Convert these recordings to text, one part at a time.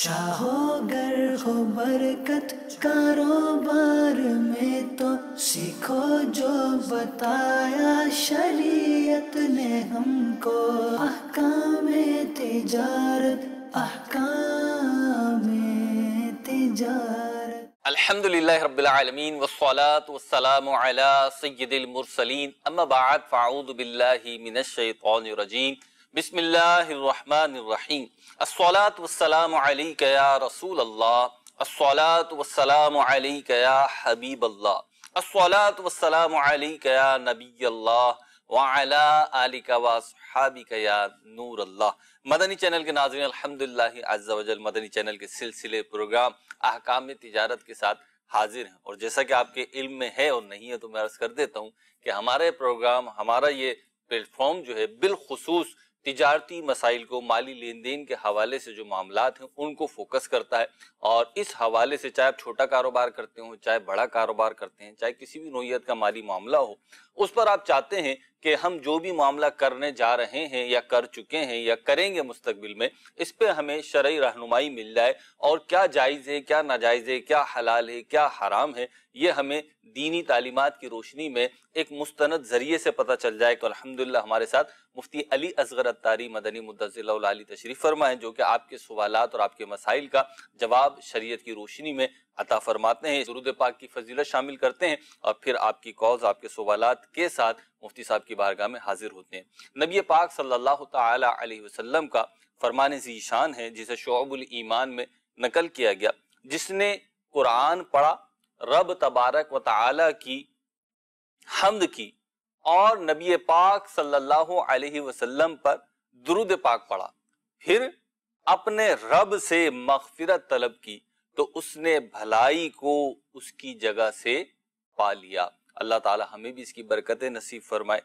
چاہو گر ہو برکت کاروبار میں تو سیکھو جو بتایا شریعت نے ہم کو، احکام تجارت، احکام تجارت۔ الحمدللہ رب العالمین والصلاة والسلام علی سید المرسلین، اما بعد فاعوذ باللہ من الشیطان الرجیم، بسم اللہ الرحمن الرحیم۔ الصلاة والسلام علیک یا رسول اللہ، الصلاة والسلام علیک یا حبیب اللہ، الصلاة والسلام علیک یا نبی اللہ وعلا آلک واصحابک یا نور اللہ۔ مدنی چینل کے ناظرین، الحمدللہ عز و جل مدنی چینل کے سلسلے پروگرام احکام تجارت کے ساتھ حاضر ہیں، اور جیسا کہ آپ کے علم میں ہے اور نہیں ہے تو میں عرض کر دیتا ہوں کہ ہمارے پروگرام، ہمارا یہ پلیٹ فارم جو ہے بالخصوص تجارتی مسائل کو، مالی لین دین کے حوالے سے جو معاملات ہیں ان کو فوکس کرتا ہے، اور اس حوالے سے چاہے آپ چھوٹا کاروبار کرتے ہوں، چاہے بڑا کاروبار کرتے ہیں، چاہے کسی بھی نوعیت کا مالی معاملہ ہو، اس پر آپ چاہتے ہیں کہ ہم جو بھی معاملہ کرنے جا رہے ہیں یا کر چکے ہیں یا کریں گے مستقبل میں، اس پہ ہمیں شرعی رہنمائی مل جائے، اور کیا جائز ہے، کیا ناجائز ہے، کیا حلال ہے، کیا حرام ہے، یہ ہمیں دینی تعلیمات کی روشنی میں ایک مستند ذریعے سے پتہ چل جائے۔ کہ الحمدللہ ہمارے ساتھ مفتی علی اصغر الطاری مدنی مدثر اللہ العالی تشریف فرما ہیں، جو کہ آپ کے سوالات اور آپ کے مسائل کا جواب شریعت کی روشنی میں عطا فرماتے ہیں، درود پاک کی فضیلت شامل کرتے ہیں، اور پھر آپ کی کالز، آپ کے سوالات کے ساتھ مفتی صاحب کی بارگاہ میں حاضر ہوتے ہیں۔ نبی پاک صلی اللہ تعالی علیہ وسلم کا فرمان ذی شان ہے، جسے شعب الایمان میں نقل کیا گیا، جس نے قرآن پڑھا، رب تبارک و تعالی کی حمد کی، اور نبی پاک صلی اللہ علیہ وسلم پر درود پاک پڑھا، پھر اپنے رب سے مغفرت طلب کی، تو اس نے بھلائی کو اس کی جگہ سے پا لیا۔ اللہ تعالی ہمیں بھی اس کی برکتیں نصیب فرمائے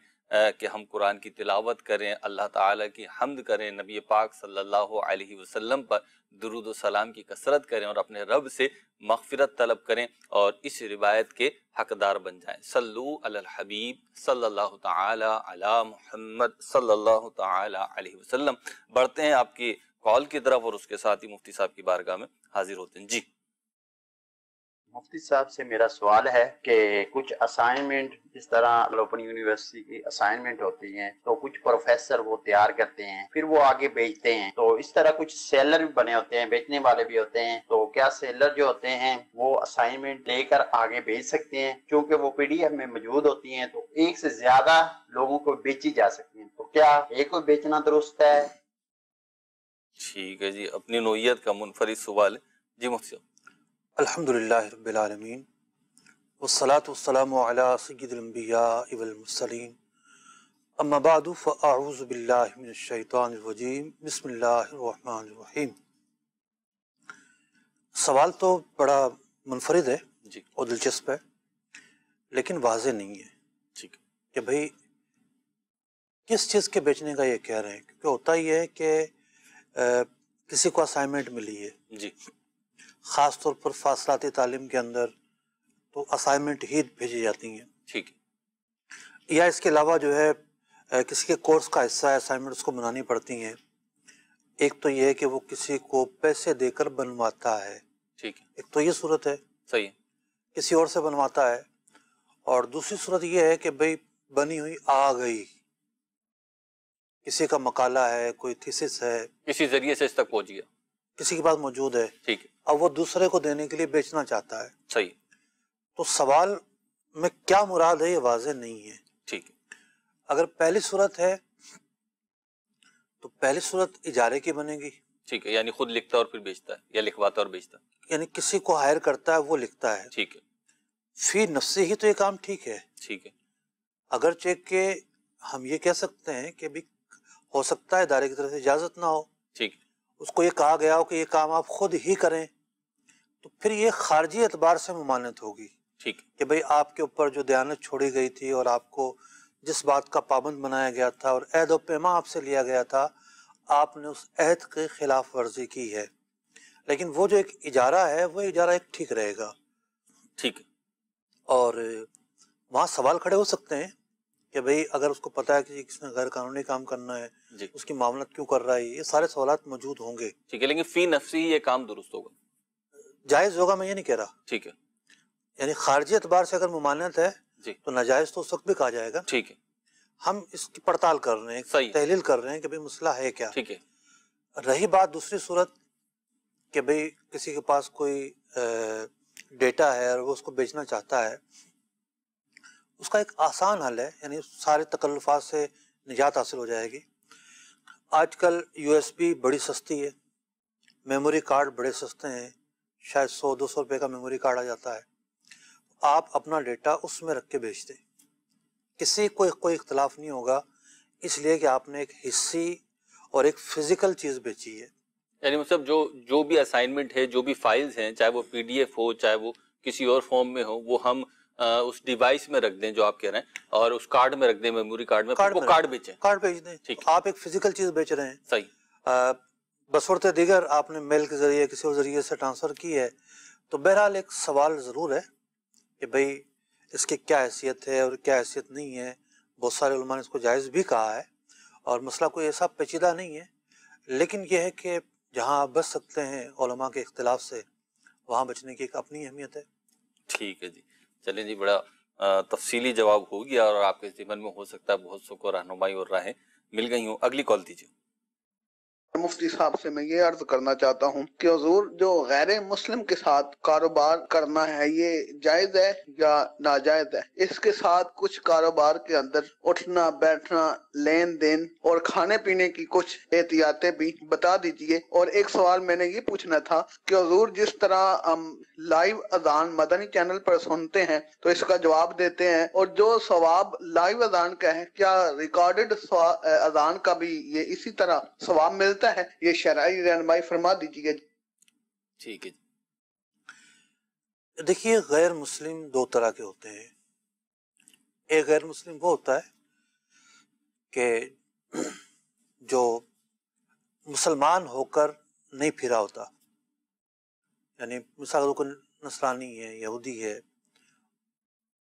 کہ ہم قرآن کی تلاوت کریں، اللہ تعالیٰ کی حمد کریں، نبی پاک صلی اللہ علیہ وسلم پر درود و سلام کی کثرت کریں، اور اپنے رب سے مغفرت طلب کریں، اور اس روایت کے حقدار بن جائیں۔ صلو علی الحبیب صلی اللہ تعالی علی محمد صلی اللہ تعالی علیہ وسلم۔ بڑھتے ہیں آپ کی کال کی طرف، اور اس کے ساتھ ہی مفتی صاحب کی بارگاہ میں حاضر ہوتے ہیں۔ جی مفتی صاحب سے میرا سوال ہے کہ کچھ اسائنمنٹ، جس طرح اوپن یونیورسٹی کی اسائنمنٹ ہوتی ہیں تو کچھ پروفیسر وہ تیار کرتے ہیں، پھر وہ آگے بیچتے ہیں، تو اس طرح کچھ سیلر بھی بنے ہوتے ہیں، بیچنے والے بھی ہوتے ہیں، تو کیا سیلر جو ہوتے ہیں وہ اسائنمنٹ لے کر آگے بیچ سکتے ہیں؟ کیونکہ وہ پی ڈی ایف میں موجود ہوتی ہیں تو ایک سے زیادہ لوگوں کو بیچی جا سکتی ہیں، تو کیا ایک کو بیچنا درست ہے؟ ٹھیک ہے جی، اپنی نوعیت کا منفرد سوال ہے۔ جی مفتی صاحب۔ الحمدللہ رب العالمین والصلاة والسلام علی سید الانبیاء والمرسلین، اما بعد فاعوذ باللہ من الشیطان الرجیم، بسم اللہ الرحمن الرحیم۔ سوال تو بڑا منفرد ہے جی اور دلچسپ ہے، لیکن واضح نہیں ہے ٹھیک کہ بھئی کس چیز کے بیچنے کا یہ کہہ رہے ہیں، کیونکہ ہوتا ہی ہے کہ کسی کو اسائنمنٹ ملی ہے، جی خاص طور پر فاصلاتی تعلیم کے اندر تو اسائنمنٹ ہی بھیجی جاتی ہیں، ٹھیک یا اس کے علاوہ جو ہے کسی کے کورس کا حصہ ہے، اسائنمنٹ اس کو بنانی پڑتی ہیں۔ ایک تو یہ ہے کہ وہ کسی کو پیسے دے کر بنواتا ہے، ٹھیک ہے، ایک تو یہ صورت ہے، صحیح ہے، کسی اور سے بنواتا ہے، اور دوسری صورت یہ ہے کہ بھئی بنی ہوئی آ گئی، کسی کا مقالہ ہے، کوئی تھیسس ہے، کسی ذریعے سے اس تک پہنچ گیا، کسی کے پاس موجود ہے، ٹھیک ہے، اب وہ دوسرے کو دینے کے لیے بیچنا چاہتا ہے، صحیح، تو سوال میں کیا مراد ہے یہ واضح نہیں ہے۔ ٹھیک ہے، اگر پہلی صورت ہے تو پہلی صورت اجارے کی بنے گی، ٹھیک ہے، یعنی خود لکھتا اور پھر بیچتا ہے، یا لکھواتا اور بیچتا ہے، یعنی کسی کو ہائر کرتا ہے، وہ لکھتا ہے، ٹھیک ہے، فی نفسی ہی تو یہ کام ٹھیک ہے، ٹھیک ہے، اگرچہ کہ ہم یہ کہہ سکتے ہیں کہ بھی ہو سکتا ہے ادارے کی طرف سے اجازت نہ ہو، ٹھیک ہے، اس کو یہ کہا گیا ہو کہ یہ کام آپ خود ہی کریں، تو پھر یہ خارجی اعتبار سے ممانعت ہوگی ٹھیک ہے، کہ بھئی آپ کے اوپر جو دیانت چھوڑی گئی تھی اور آپ کو جس بات کا پابند بنایا گیا تھا اور عہد و پیما آپ سے لیا گیا تھا، آپ نے اس عہد کے خلاف ورزی کی ہے۔ لیکن وہ جو ایک اجارہ ہے وہ اجارہ ایک ٹھیک رہے گا، ٹھیک ہے، اور وہاں سوال کھڑے ہو سکتے ہیں کہ بھئی اگر اس کو پتہ ہے کہ کس نے غیر قانونی کام کرنا ہے جی اس کی معاملت کیوں کر رہا ہے، یہ سارے سوالات موجود ہوں گے. ٹھیک ہے، لیکن فی نفسی ہی یہ کام درست ہوگا. جائز ہوگا میں یہ نہیں کہہ رہا، ٹھیک ہے یعنی خارجی اعتبار سے اگر ممانعت ہے جی تو ناجائز تو اس وقت بھی کہا جائے گا. ٹھیک ہے ہم اس کی پڑتال کر رہے ہیں، صحیح. تحلیل کر رہے ہیں کہ بھئی مسئلہ ہے کیا. ٹھیک ہے رہی بات دوسری صورت کہ بھئی کسی کے پاس کوئی ڈیٹا ہے اور وہ اس کو بیچنا چاہتا ہے، اس کا ایک آسان حل ہے، یعنی سارے تکلفات سے نجات حاصل ہو جائے گی. آج کل یو ایس بی بڑی سستی ہے، میموری کارڈ بڑے سستے ہیں، شاید 100-200 روپے کا میموری کارڈ آ جاتا ہے. آپ اپنا ڈیٹا اس میں رکھ کے بیچ دیں، کسی کو کوئی اختلاف نہیں ہوگا، اس لیے کہ آپ نے ایک حصی اور ایک فزیکل چیز بیچی ہے. یعنی مطلب جو بھی اسائنمنٹ ہے، جو بھی فائلز ہیں، چاہے وہ پی ڈی ایف ہو، چاہے وہ کسی اور فارم میں ہو، وہ ہم اس ڈیوائس میں رکھ دیں جو آپ کہہ رہے ہیں، اور اس کارڈ میں رکھ دیں، میموری کارڈ میں، وہ کارڈ بیچیں. کارڈ بیچ دیں. ٹھیک آپ ایک فزیکل چیز بیچ رہے ہیں. صحیح. بصورت دیگر آپ نے میل کے ذریعے کسی اور ذریعے سے ٹرانسفر کی ہے، تو بہرحال ایک سوال ضرور ہے کہ بھئی اس کی کیا حیثیت ہے اور کیا حیثیت نہیں ہے. بہت سارے علماء نے اس کو جائز بھی کہا ہے، اور مسئلہ کوئی ایسا پیچیدہ نہیں ہے، لیکن یہ ہے کہ جہاں آپ بچ سکتے ہیں علماء کے اختلاف سے، وہاں بچنے کی ایک اپنی اہمیت ہے. ٹھیک ہے جی، چلیں جی، بڑا تفصیلی جواب ہو گیا، اور آپ کے ذہن میں ہو سکتا ہے بہت سو کو رہنمائی اور راہیں مل گئی ہوں. اگلی کال دیجیے. مفتی صاحب سے میں یہ عرض کرنا چاہتا ہوں کہ حضور جو غیر مسلم کے ساتھ کاروبار کرنا ہے یہ جائز ہے یا ناجائز ہے؟ اس کے ساتھ کچھ کاروبار کے اندر اٹھنا بیٹھنا لین دین اور کھانے پینے کی کچھ احتیاطیں بھی بتا دیجئے. اور ایک سوال میں نے یہ پوچھنا تھا کہ حضور جس طرح ہم لائیو اذان مدنی چینل پر سنتے ہیں تو اس کا جواب دیتے ہیں، اور جو ثواب لائیو اذان کا ہے کیا ریکارڈڈ اذان کا بھی یہ اسی طرح ثواب ملتا ہے؟ یہ شرعی رہنمائی فرما دیجیے. ٹھیک ہے. دیکھیے غیر مسلم دو طرح کے ہوتے ہیں. ایک غیر مسلم وہ ہوتا ہے کہ جو مسلمان ہو کر نہیں پھرا ہوتا، یعنی مثال کو نصرانی ہے، یہودی ہے،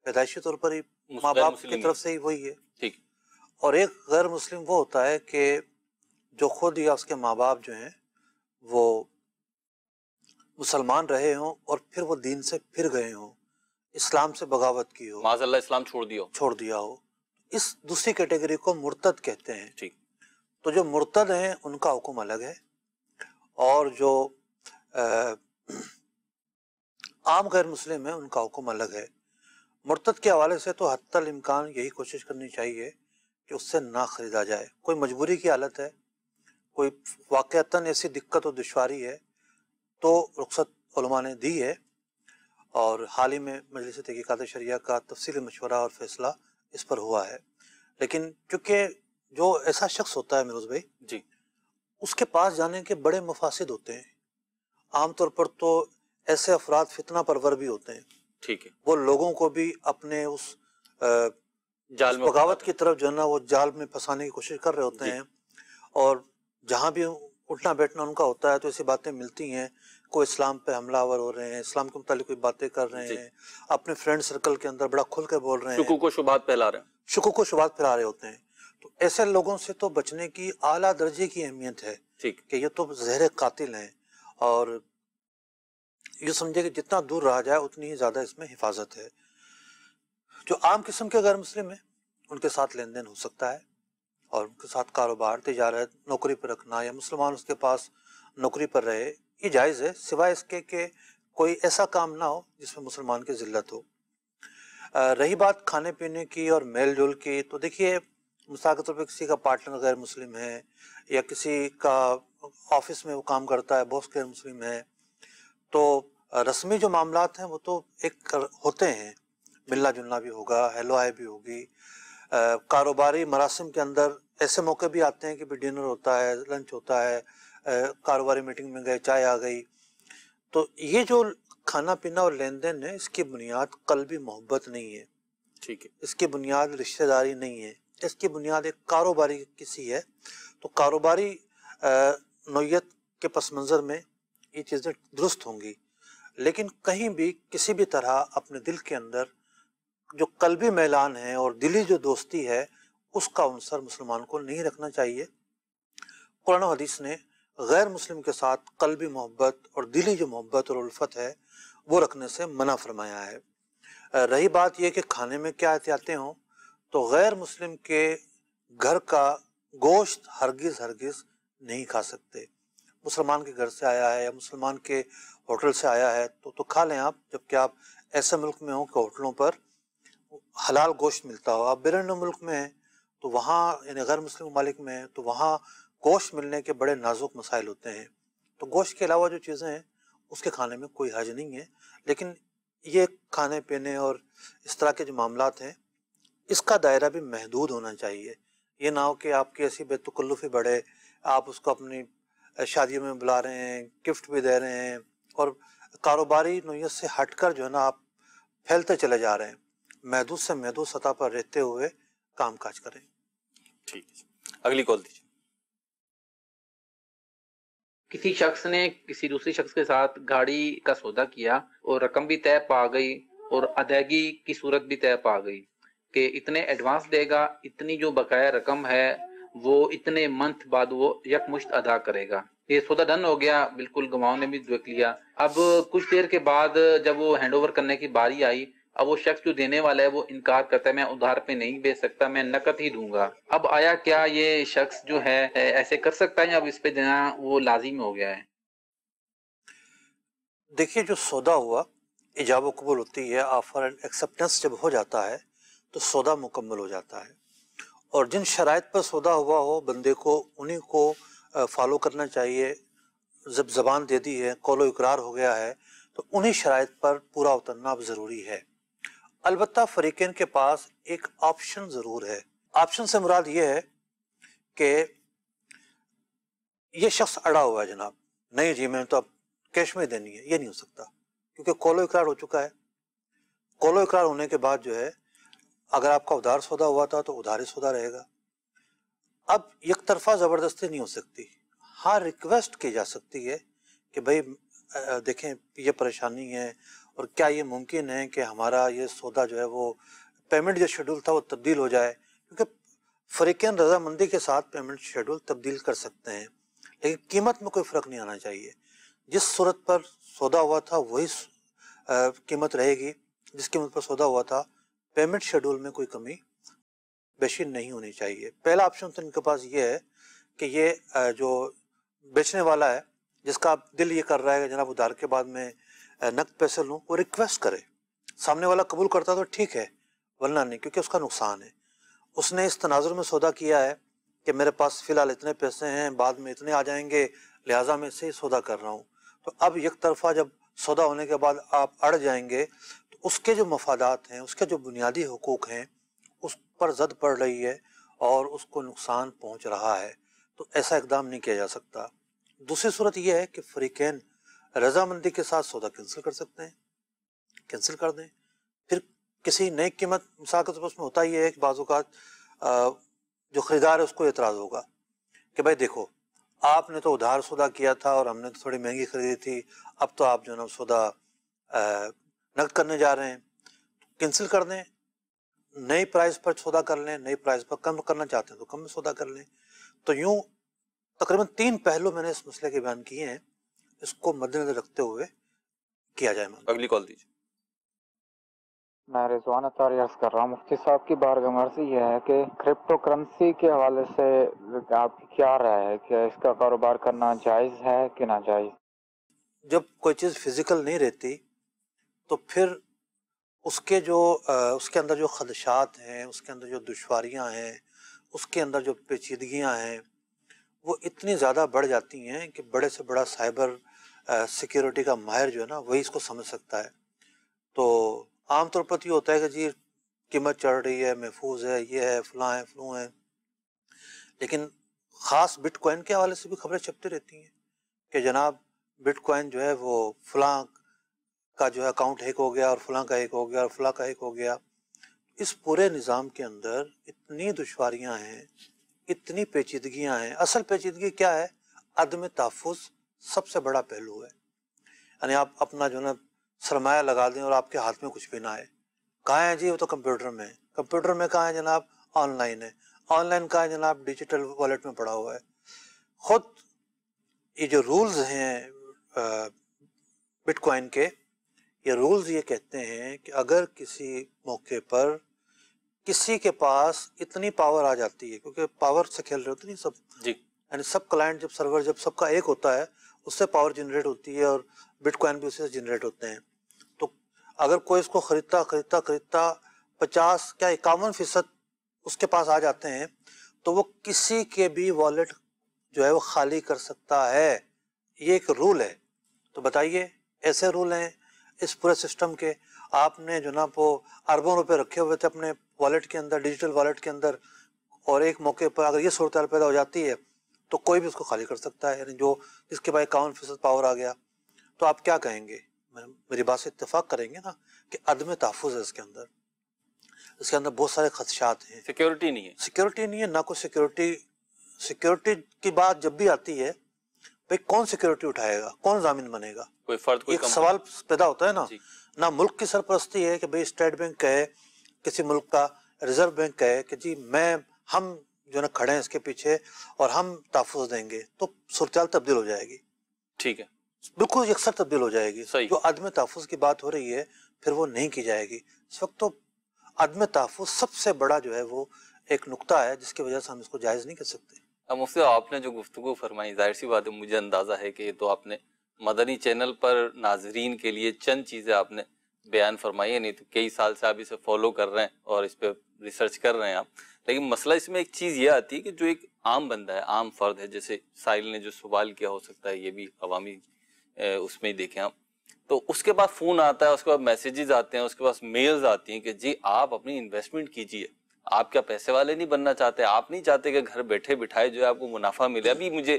پیدائشی طور پر ہی ماں باپ کی طرف سے ہی وہی ہے. ٹھیک. اور ایک غیر مسلم وہ ہوتا ہے کہ جو خود یا اس کے ماں باپ جو ہیں وہ مسلمان رہے ہوں اور پھر وہ دین سے پھر گئے ہوں، اسلام سے بغاوت کی ہو، معاذ اللہ اسلام چھوڑ دیا ہو. اس دوسری کیٹیگری کو مرتد کہتے ہیں. ٹھیک. تو جو مرتد ہیں ان کا حکم الگ ہے، اور جو عام غیر مسلم ہیں ان کا حکم الگ ہے. مرتد کے حوالے سے تو حتی الامکان یہی کوشش کرنی چاہیے کہ اس سے نہ خریدا جائے. کوئی مجبوری کی حالت ہے، کوئی واقعتاً ایسی دقت و دشواری ہے تو رخصت علماء نے دی ہے، اور حال ہی میں مجلس تحقیقات شریعہ کا تفصیلی مشورہ اور فیصلہ اس پر ہوا ہے. لیکن چونکہ جو ایسا شخص ہوتا ہے میروز بھائی جی، اس کے پاس جانے کے بڑے مفاسد ہوتے ہیں. عام طور پر تو ایسے افراد فتنہ پرور بھی ہوتے ہیں. ٹھیک ہے. وہ لوگوں کو بھی اپنے اس جال میں بغاوت کی طرف جو ہے نا وہ جال میں پھنسانے کی کوشش کر رہے ہوتے ہیں. اور جہاں بھی اٹھنا بیٹھنا ان کا ہوتا ہے تو ایسی باتیں ملتی ہیں، کوئی اسلام پہ حملہ آور ہو رہے ہیں، اسلام کے متعلق کوئی باتیں کر رہے ہیں، اپنے فرینڈ سرکل کے اندر بڑا کھل کے بول رہے ہیں، شکوک و شبہات پھیلا رہے ہیں، شکوک و شبہات پھیلا رہے ہوتے ہیں. تو ایسے لوگوں سے تو بچنے کی اعلیٰ درجے کی اہمیت ہے کہ یہ تو زہر قاتل ہیں، اور یہ سمجھے کہ جتنا دور رہا جائے اتنی ہی زیادہ اس میں حفاظت ہے. جو عام قسم کے غیر مسلم ہیں ان کے ساتھ لین دین ہو سکتا ہے، اور ان کے ساتھ کاروبار تجارت نوکری پر رکھنا، یا مسلمان اس کے پاس نوکری پر رہے، یہ جائز ہے، سوائے اس کے کہ کوئی ایسا کام نہ ہو جس میں مسلمان کی ذلت ہو. رہی بات کھانے پینے کی اور میل جول کی، تو دیکھیے مثال کے طور پہ کسی کا پارٹنر غیر مسلم ہے، یا کسی کا آفس میں وہ کام کرتا ہے باس غیر مسلم ہے، تو رسمی جو معاملات ہیں وہ تو ایک ہوتے ہیں، ملنا جلنا بھی ہوگا، ہیلو ہائی بھی ہوگی. کاروباری مراسم کے اندر ایسے موقع بھی آتے ہیں کہ بھی ڈنر ہوتا ہے، لنچ ہوتا ہے، کاروباری میٹنگ میں گئے، چائے آ گئی. تو یہ جو کھانا پینا اور لین دین ہے اس کی بنیاد قلبی محبت نہیں ہے. ٹھیک ہے. اس کی بنیاد رشتہ داری نہیں ہے، اس کی بنیاد ایک کاروباری کسی ہے. تو کاروباری نوعیت کے پس منظر میں یہ چیزیں درست ہوں گی، لیکن کہیں بھی کسی بھی طرح اپنے دل کے اندر جو قلبی میلان ہے اور دلی جو دوستی ہے اس کا عنصر مسلمان کو نہیں رکھنا چاہیے۔ قرآن و حدیث نے غیر مسلم کے ساتھ قلبی محبت اور دلی جو محبت اور الفت ہے وہ رکھنے سے منع فرمایا ہے۔ رہی بات یہ کہ کھانے میں کیا احتیاطیں ہوں، تو غیر مسلم کے گھر کا گوشت ہرگز نہیں کھا سکتے۔ مسلمان کے گھر سے آیا ہے یا مسلمان کے ہوٹل سے آیا ہے تو کھا لیں آپ، جبکہ آپ ایسے ملک میں ہوں کہ ہوٹلوں پر حلال گوشت ملتا ہو۔ آپ بیرون ملک میں ہیں تو وہاں یعنی غیر مسلم ممالک میں ہیں تو وہاں گوشت ملنے کے بڑے نازک مسائل ہوتے ہیں، تو گوشت کے علاوہ جو چیزیں ہیں اس کے کھانے میں کوئی حرج نہیں ہے، لیکن یہ کھانے پینے اور اس طرح کے جو معاملات ہیں اس کا دائرہ بھی محدود ہونا چاہیے۔ یہ نہ ہو کہ آپ کی ایسی بے تکلفی بڑھے، آپ اس کو اپنی شادیوں میں بلا رہے ہیں، گفٹ بھی دے رہے ہیں اور کاروباری نوعیت سے ہٹ کر جو ہے نا آپ پھیلتے چلے جا رہے ہیں۔ محدود سے محدود سطح پر رہتے ہوئے کام کاج کریں۔ ٹھیک ہے، اگلی کال دیجیے۔ کسی شخص نے کسی دوسری شخص کے ساتھ گاڑی کا سودا کیا اور رقم بھی طے پا گئی اور ادائیگی کی صورت بھی طے پا گئی کہ اتنے ایڈوانس دے گا، اتنی جو بقایا رقم ہے وہ اتنے منتھ بعد وہ یکمشت ادا کرے گا۔ یہ سودا ڈن ہو گیا، بالکل گواہوں نے بھی دیکھ لیا۔ اب کچھ دیر کے بعد جب وہ ہینڈ اوور کرنے کی باری آئی، اب وہ شخص جو دینے والا ہے وہ انکار کرتا ہے، میں ادھار پہ نہیں بیچ سکتا، میں نقد ہی دوں گا۔ اب آیا کیا یہ شخص جو ہے ایسے کر سکتا ہے یا اب اس پہ دینا وہ لازم ہو گیا ہے؟ دیکھیے، جو سودا ہوا ایجاب و قبول ہوتی ہے، آفر اینڈ ایکسیپٹنس جب ہو جاتا ہے تو سودا مکمل ہو جاتا ہے، اور جن شرائط پر سودا ہوا ہو بندے کو انہی کو فالو کرنا چاہیے۔ جب زبان دے دی ہے، قول و اقرار ہو گیا ہے تو انہی شرائط پر پورا اترنا اب ضروری ہے۔ البتہ فریقین کے پاس ایک آپشن ضرور ہے۔ آپشن سے مراد یہ ہے کہ یہ شخص اڑا ہوا ہے، جناب نہیں جی میں تو اب کیش میں دینی ہے، یہ نہیں ہو سکتا کیونکہ قول و اقرار ہو چکا ہے۔ قول و اقرار ہونے کے بعد جو ہے اگر آپ کا ادھار سودا ہوا تھا تو ادھار ہی سودا رہے گا۔ اب یک طرفہ زبردستی نہیں ہو سکتی، ہاں ریکویسٹ کی جا سکتی ہے کہ بھائی دیکھیں یہ پریشانی ہے اور کیا یہ ممکن ہے کہ ہمارا یہ سودا جو ہے وہ پیمنٹ جو شیڈول تھا وہ تبدیل ہو جائے، کیونکہ فریقین رضامندی کے ساتھ پیمنٹ شیڈول تبدیل کر سکتے ہیں، لیکن قیمت میں کوئی فرق نہیں آنا چاہیے۔ جس صورت پر سودا ہوا تھا وہی قیمت رہے گی جس قیمت پر سودا ہوا تھا، پیمنٹ شیڈول میں کوئی کمی بیشی نہیں ہونی چاہیے۔ پہلا آپشن تو ان کے پاس یہ ہے کہ یہ جو بیچنے والا ہے جس کا دل یہ کر رہا ہے کہ جناب ادھار کے بعد میں نقد پیسے لوں، وہ ریکویسٹ کرے، سامنے والا قبول کرتا تو ٹھیک ہے ورنہ نہیں، کیونکہ اس کا نقصان ہے۔ اس نے اس تناظر میں سودا کیا ہے کہ میرے پاس فی الحال اتنے پیسے ہیں، بعد میں اتنے آ جائیں گے، لہٰذا میں اسے ہی سودا کر رہا ہوں۔ تو اب یک طرفہ جب سودا ہونے کے بعد آپ اڑ جائیں گے تو اس کے جو مفادات ہیں، اس کے جو بنیادی حقوق ہیں اس پر زد پڑ رہی ہے اور اس کو نقصان پہنچ رہا ہے، تو ایسا اقدام نہیں کیا جا سکتا۔ دوسری صورت یہ ہے کہ فریقین رضامندی کے ساتھ سودا کینسل کر سکتے ہیں، کینسل کر دیں، پھر کسی نئی قیمت مثال کے طور پر اس میں ہوتا ہی ہے کہ بعض اوقات جو خریدار ہے اس کو اعتراض ہوگا کہ بھائی دیکھو آپ نے تو ادھار سودا کیا تھا اور ہم نے تو تھوڑی مہنگی خریدی تھی، اب تو آپ جو ہے نا سودا نقد کرنے جا رہے ہیں، کینسل کر دیں، نئی پرائز پر سودا کر لیں، نئی پرائز پر کم کرنا چاہتے ہیں تو کم میں سودا کر لیں۔ تو یوں تقریباً 3 پہلو میں نے اس مسئلے کے بیان کیے ہیں، اس کو مد نظر رکھتے ہوئے کیا جائے۔ اگلی کال دیجیے۔ میں رضوان اطاری عرض کر رہا ہوں، مفتی صاحب کی بارگاہ میں عرض یہ ہے کہ کرپٹو کرنسی کے حوالے سے آپ کی کیا رائے ہے کہ اس کا کاروبار کرنا جائز ہے کہ ناجائز؟ جب کوئی چیز فزیکل نہیں رہتی تو پھر اس کے اندر جو خدشات ہیں، اس کے اندر جو دشواریاں ہیں، اس کے اندر جو پیچیدگیاں ہیں وہ اتنی زیادہ بڑھ جاتی ہیں کہ بڑے سے بڑا سائبر سیکیورٹی کا ماہر جو ہے نا وہی اس کو سمجھ سکتا ہے۔ تو عام طور پر یہ ہوتا ہے کہ جی قیمت چڑھ رہی ہے، محفوظ ہے، یہ ہے، فلاں ہے، فلوں ہے، لیکن خاص بٹ کوائن کے حوالے سے بھی خبریں چھپتی رہتی ہیں کہ جناب بٹ کوائن جو ہے وہ فلاں کا جو ہے اکاؤنٹ ہیک ہو گیا اور فلاں کا ہیک ہو گیا اور فلاں کا ہیک ہو گیا۔ اس پورے نظام کے اندر اتنی دشواریاں ہیں، اتنی پیچیدگیاں ہیں۔ اصل پیچیدگی کیا ہے؟ عدم تحفظ سب سے بڑا پہلو ہے۔ یعنی آپ اپنا جو ہے نا سرمایہ لگا دیں اور آپ کے ہاتھ میں کچھ بھی نہ آئے، کہاں ہے جی؟ وہ تو کمپیوٹر میں ہے. کمپیوٹر میں کہاں ہے جناب؟ آن لائن ہے. آن لائن کہاں ہے جناب؟ ڈیجیٹل والیٹ میں پڑا ہوا ہے. خود یہ جو رولز ہیں بٹ کوائن کے، یہ رولز یہ کہتے ہیں کہ اگر کسی موقع پر کسی کے پاس اتنی پاور آ جاتی ہے، کیونکہ پاور سے کھیل رہے ہوتے نہیں سب جی یعنی سب کلائنٹ جب سرور جب سب کا ایک ہوتا ہے اس سے پاور جنریٹ ہوتی ہے اور بٹ کوائن بھی اسی سے جنریٹ ہوتے ہیں. تو اگر کوئی اس کو خریدتا 50 کیا 51% اس کے پاس آ جاتے ہیں تو وہ کسی کے بھی والیٹ جو ہے وہ خالی کر سکتا ہے. یہ ایک رول ہے. تو بتائیے ایسے رول ہیں اس پورے سسٹم کے. آپ نے جناب وہ اربوں روپے رکھے ہوئے تھے اپنے والیٹ کے اندر، ڈیجیٹل والیٹ کے اندر، اور ایک موقع پر اگر یہ صورتحال پیدا ہو جاتی ہے تو کوئی بھی اس کو خالی کر سکتا ہے، یعنی جو جس کے پاس 51% پاور آ گیا. تو آپ کیا کہیں گے؟ میری بات سے اتفاق کریں گے نا کہ عدم تحفظ ہے اس کے اندر. اس کے اندر بہت سارے خدشات ہیں. سیکیورٹی نہیں ہے. سیکیورٹی نہیں ہے، نہ کوئی سیکیورٹی کی بات جب بھی آتی ہے بھئی کون سیکیورٹی اٹھائے گا؟ کون ضامن بنے گا؟ کوئی فرد کوئی ایک سوال پیدا ہوتا ہے نا. جی. نہ ملک کی سرپرستی ہے کہ بھئی اسٹیٹ بینک کہے، کسی ملک کا ریزرو بینک کہے کہ جی ہم جو نا کھڑے ہیں اس کے پیچھے اور ہم تحفظ دیں گے، تو صورتحال تبدیل ہو جائے گی. ٹھیک ہے، بالکل یکسر تبدیل ہو جائے گی. صحیح. جو عدم تحفظ کی بات ہو رہی ہے پھر وہ نہیں کی جائے گی. اس وقت تو عدم تحفظ سب سے بڑا جو ہے وہ ایک نقطہ ہے جس کی وجہ سے ہم اس کو جائز نہیں کر سکتے. اب مفتی آپ نے جو گفتگو فرمائی، ظاہر سی بات ہے مجھے اندازہ ہے کہ یہ تو آپ نے مدنی چینل پر ناظرین کے لیے چند چیزیں آپ نے بیان فرمائی ہے، نہیں تو کئی سال سے آپ اسے فالو کر رہے ہیں اور اس پہ ریسرچ کر رہے ہیں آپ. لیکن مسئلہ اس میں ایک چیز یہ آتی ہے کہ جو ایک عام بندہ ہے، عام فرد ہے، جیسے سائل نے جو سوال کیا، ہو سکتا ہے یہ بھی عوامی اس میں ہی دیکھیں آپ، تو اس کے بعد فون آتا ہے، اس کے بعد میسیجز آتے ہیں، اس کے بعد میلز آتی ہیں کہ جی آپ اپنی انویسٹمنٹ کیجیے. آپ کیا پیسے والے نہیں بننا چاہتے؟ آپ نہیں چاہتے کہ گھر بیٹھے بٹھائے جو ہے آپ کو منافع ملے؟ ابھی مجھے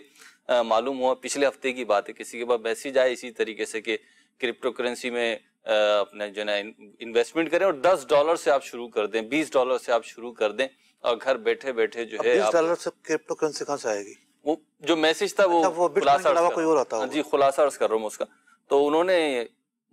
معلوم ہوا، پچھلے ہفتے کی بات ہے، کسی کے بعد میسیج آئے اسی طریقے سے کہ کرپٹو کرنسی میں اپنے جو ہے انویسٹمنٹ کریں اور $10 سے آپ شروع کر دیں، $20 سے آپ شروع کر دیں اور گھر بیٹھے بیٹھے جو ہے $20 سے کرپٹو کرنسی کہاں سے آئے گی؟ وہ جو میسیج تھا وہ خلاصہ عرض کر رہا ہوں اس کا. تو انہوں نے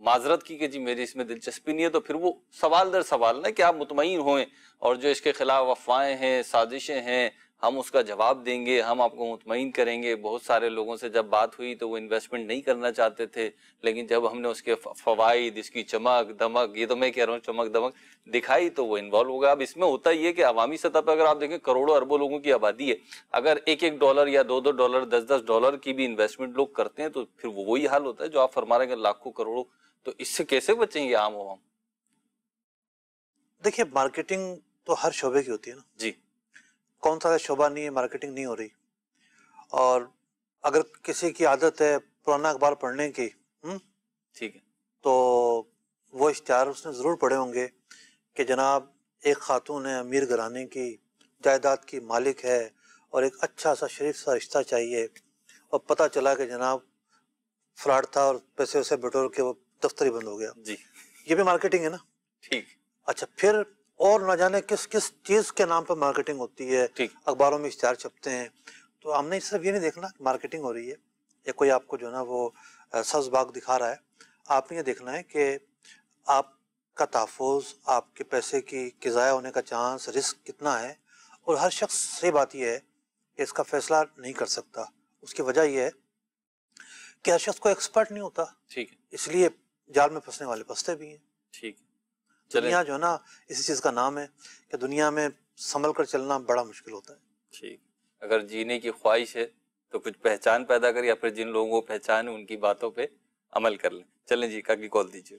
معذرت کی کہ جی میری اس میں دلچسپی نہیں ہے. تو پھر وہ سوال در سوال نا کہ آپ مطمئن ہوئیں اور جو اس کے خلاف افواہیں ہیں، سازشیں ہیں، ہم اس کا جواب دیں گے، ہم آپ کو مطمئن کریں گے. بہت سارے لوگوں سے جب بات ہوئی تو وہ انویسٹمنٹ نہیں کرنا چاہتے تھے، لیکن جب ہم نے اس کے فوائد، اس کی چمک دمک، یہ تو میں کہہ رہا ہوں چمک دمک دکھائی تو وہ انوالو ہو گیا. اب اس میں ہوتا یہ کہ عوامی سطح پہ اگر آپ دیکھیں کروڑوں اربوں لوگوں کی آبادی ہے، اگر $1 یا $2 $10 کی بھی انویسٹمنٹ لوگ کرتے ہیں تو پھر وہی حال ہوتا ہے جو آپ فرما رہے ہیں کہ لاکھوں کروڑوں. تو اس سے کیسے بچیں گے عام عوام؟ دیکھیے مارکیٹنگ تو ہر شعبے کی ہوتی ہے نا جی. کون سا شعبہ نہیں ہے مارکیٹنگ نہیں ہو رہی. اور اگر کسی کی عادت ہے پرانا اخبار پڑھنے کی ٹھیک ہے، تو وہ اشتہار اس نے ضرور پڑھے ہوں گے کہ جناب ایک خاتون ہے، امیر گھرانے کی، جائیداد کی مالک ہے اور ایک اچھا سا شریف سا رشتہ چاہیے، اور پتہ چلا کہ جناب فراڈ تھا اور پیسے ویسے بٹور کے وہ دفتر ہی بند ہو گیا. جی یہ بھی مارکیٹنگ ہے نا. ٹھیک. اچھا پھر اور نہ جانے کس چیز کے نام پہ مارکیٹنگ ہوتی ہے. ٹھیک. اخباروں میں اشتہار چھپتے ہیں. تو ہم نے صرف یہ نہیں دیکھنا کہ مارکیٹنگ ہو رہی ہے یا کوئی آپ کو جو ہے نا وہ سبز باغ دکھا رہا ہے. آپ نے یہ دیکھنا ہے کہ آپ کا تحفظ، آپ کے پیسے کی ضائع ہونے کا چانس، رسک کتنا ہے. اور ہر شخص صحیح بات یہ ہے کہ اس کا فیصلہ نہیں کر سکتا. اس کی وجہ یہ ہے کہ ہر شخص کو ایکسپرٹ نہیں ہوتا. ٹھیک ہے. اس لیے جال میں پھنسنے والے پھنستے بھی ہیں. ٹھیک. دنیا جو ہے نا اسی چیز کا نام ہے کہ دنیا میں سنبھل کر چلنا بڑا مشکل ہوتا ہے. ٹھیک. اگر جینے کی خواہش ہے تو کچھ پہچان پیدا کر، یا پھر جن لوگوں کو پہچان ہے ان کی باتوں پہ عمل کر لیں. چلیں جی اگلی کال دیجیے.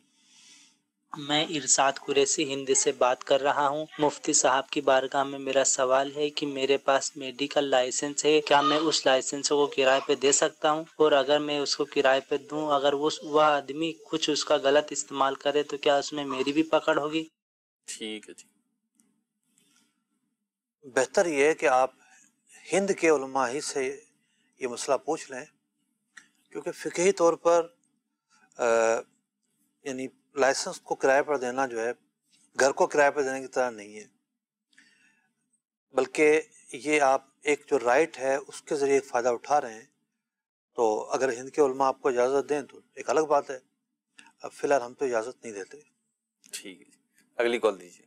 میں ارشاد قریشی ہند سے بات کر رہا ہوں. مفتی صاحب کی بارگاہ میں میرا سوال ہے کہ میرے پاس میڈیکل لائسنس ہے، کیا میں اس لائسنس کو کرائے پہ دے سکتا ہوں؟ اور اگر میں اس کو کرائے پہ دوں، اگر وہ آدمی کچھ اس کا غلط استعمال کرے تو کیا اس میں میری بھی پکڑ ہوگی؟ ٹھیک ہے جی. بہتر یہ ہے کہ آپ ہند کے علماء ہی سے یہ مسئلہ پوچھ لیں، کیونکہ فقہی طور پر یعنی لائسنس کو کرائے پر دینا جو ہے گھر کو کرائے پر دینے کی طرح نہیں ہے، بلکہ یہ آپ ایک جو رائٹ ہے اس کے ذریعے ایک فائدہ اٹھا رہے ہیں. تو اگر ہند کے علماء آپ کو اجازت دیں تو ایک الگ بات ہے. اب فی الحال ہم تو اجازت نہیں دیتے. ٹھیک ہے. اگلی کال دیجیے۔